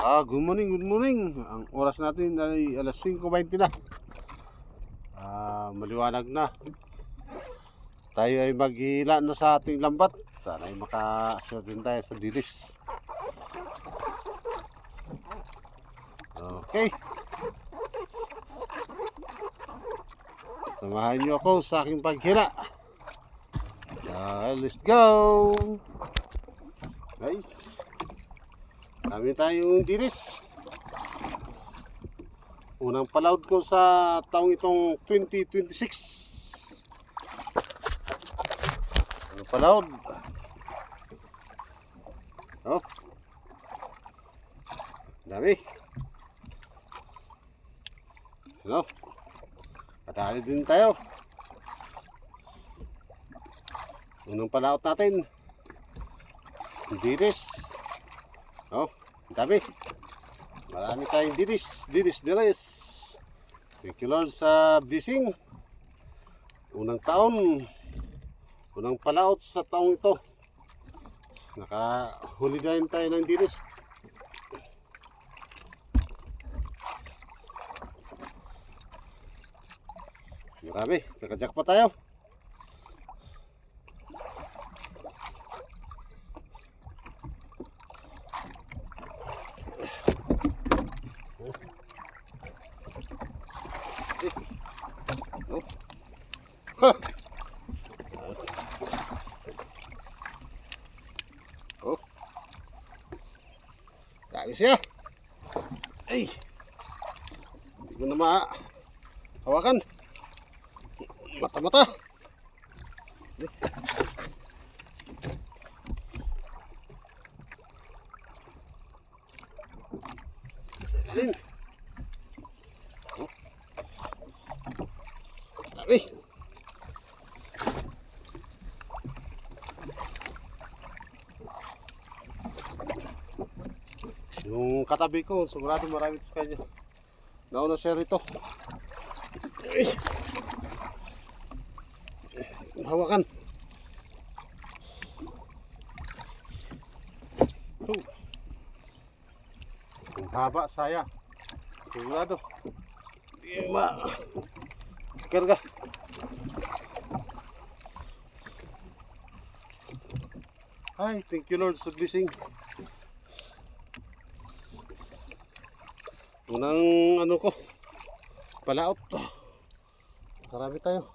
Good morning, good morning. Ang oras natin ay alas 5:20 na. Maliwanag na. Tayo ay maghihila na sa ating lambat. Sana ay makasya din tayo sa dilis. Okay. Samahan niyo ako sa aking paghila. Let's go. Guys, dami tayong dilis. Unang palaud ko sa taong itong 2026. Unang palaud. Oh. Dami. No. Patali din tayo. Unang palaud natin. Dilis. Oh, dami. Marami tayong dilis. Thank you Lord sa blessing. Unang taon. Unang palaot sa taong ito. Nakahuli din tayo ng dilis. Marami. Kakajak pa tayo. Oh. Dami siya. Ay. Hindi ko na mahawakan. Mata-mata. Alin. Oh. Dami. Yung katabi ko, sigurado marami ito kanya. Nauna siya rito. Ay. Hawakan. Ang haba saya. Sigurado. Hindi karga. Ay, thank you Lord sa blessing. Unang ano ko, palaot. Marami tayo.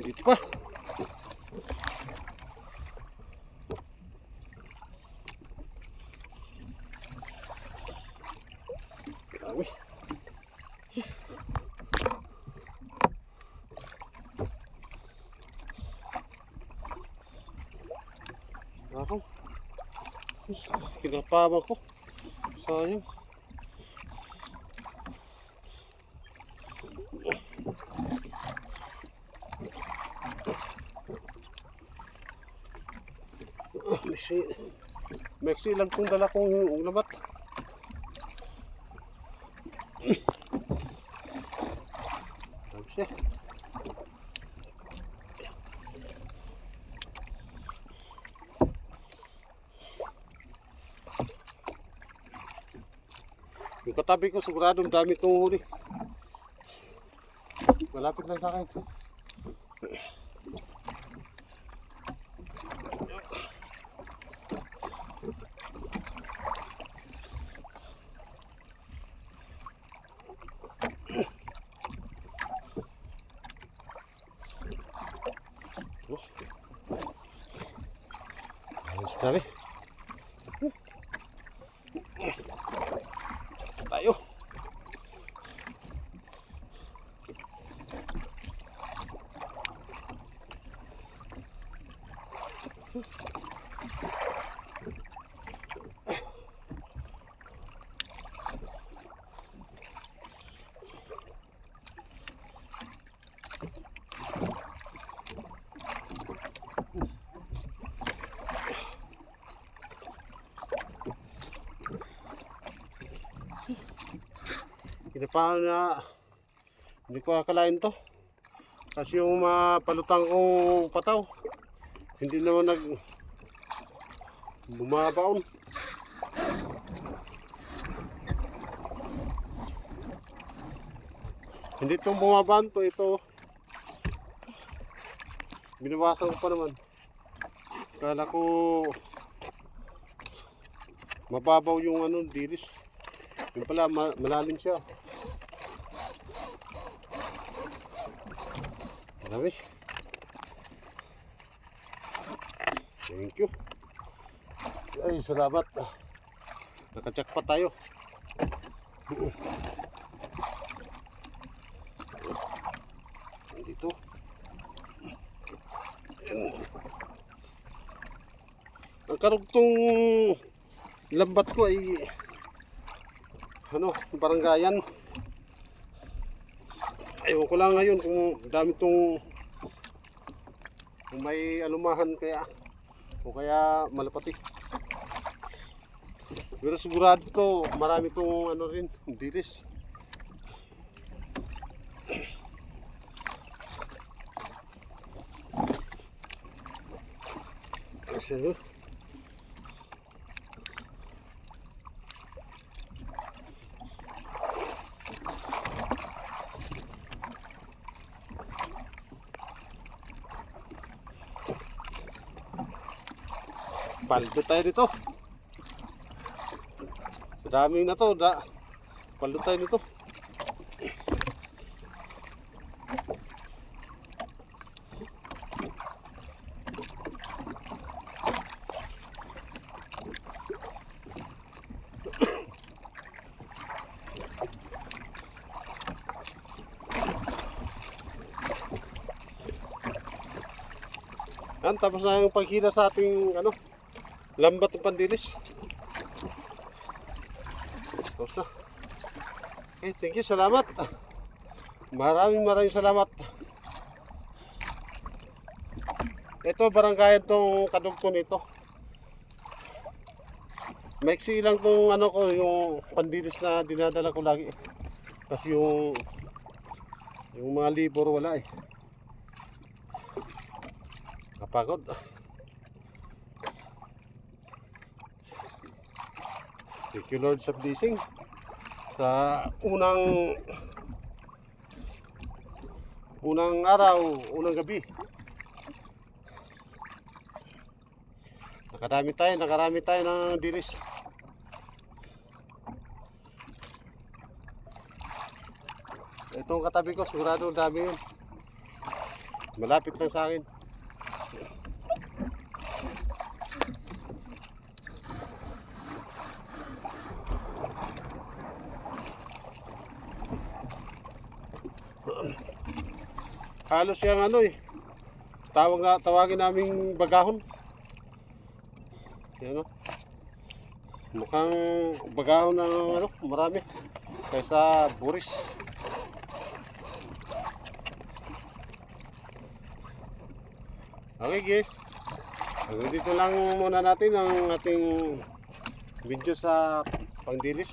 Dito pa. Marami. Ako. Kinapama ko. Sayang. Mexi lang kung dala kong labat. Tapos siya. Yung katabi ko siguradong dami itong huli. Malapit lang sa akin. Ayos dami. Tayo. Kinapahan na hindi ko akalain to. Kasi yung mapalutang kong pataw, hindi naman bumabaon. Hindi itong bumabaon to, ito. Binawasan ko pa naman. Kala ko mababaw yung dilis. Yung pala malalim siya. Marami. Thank you. Ay, salamat. Nakacheck pa tayo. Dito. Ang karugtong lambat ko ay baranggayan. Ewan ko lang ngayon kung dami kung may alumahan kaya o kaya malapati. Pero sigurado ko marami kong rin dilis. Kasi paldo tayo dito. Sa daming na to, paldo tayo dito. Yan, tapos na yung pagkita sa ating lambat ng pandilis. Tapos na. Okay, thank you, salamat. Maraming salamat. Ito, baranggayan tong kadugtong nito. Maiksi lang tong ko, yung pandilis na dinadala ko lagi. Kasi yung mga libor wala eh. Kapagod. Thank you Lord sa blessing sa unang araw, unang gabi. Nakarami tayo ng dilis. Itong katabi ko sigurado dami yun. Malapit lang sa akin. Halos yung tawagin naming bagahon. Yan mukhang bagahon ng marami kaysa buris. Okay guys, dito lang muna natin ang ating video sa pangdilis.